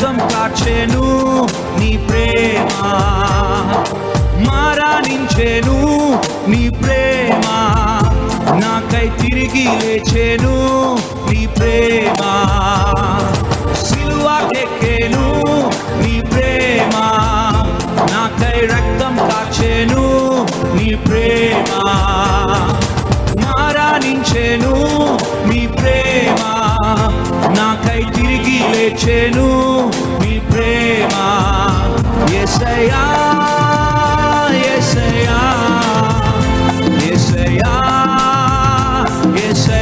రక్తం కార్చెను నీ ప్రేమ, మరణించెను నీ ప్రేమ, నాకై తిరిగి లేచెను నీ ప్రేమ, సిలువకెక్కెను నీ ప్రేమ, నాకై రక్తం కార్చెను నీ ప్రేమ, మరణించెను నీ ప్రేమ, నాకై తిరిగి లేచెను నీ ప్రేమ. యేసయ్యా యేసయ్యా యేసయ్యా యేసయ్యా